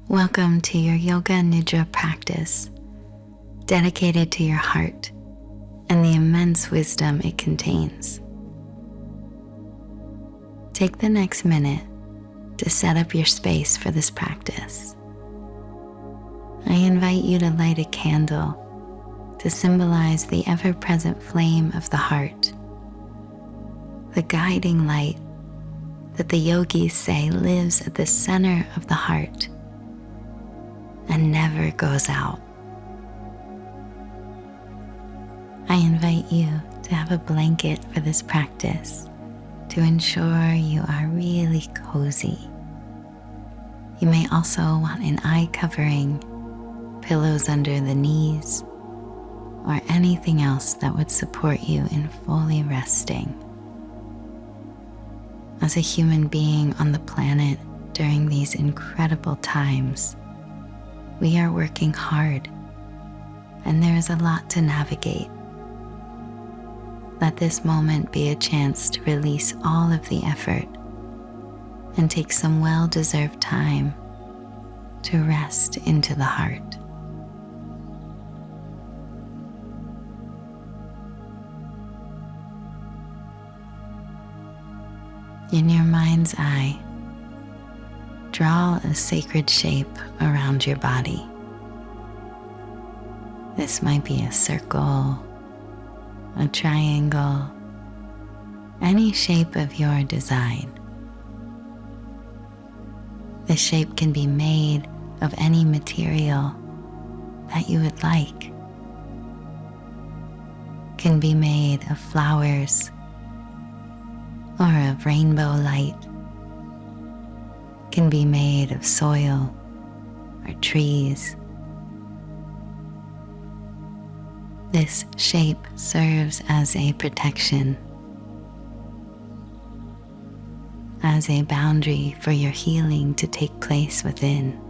Welcome to your Yoga Nidra practice, dedicated to your heart and the immense wisdom it contains. Take the next minute to set up your space for this practice. I invite you to light a candle to symbolize the ever-present flame of the heart, the guiding light that the yogis say lives at the center of the heart and never goes out. I invite you to have a blanket for this practice to ensure you are really cozy. You may also want an eye covering, pillows under the knees, or anything else that would support you in fully resting. As a human being on the planet during these incredible times, we are working hard, and there is a lot to navigate. Let this moment be a chance to release all of the effort and take some well-deserved time to rest into the heart. In your mind's eye, draw a sacred shape around your body. This might be a circle, a triangle, any shape of your design. The shape can be made of any material that you would like. Can be made of flowers or of rainbow light. Can be made of soil or trees. This shape serves as a protection, as a boundary for your healing to take place within.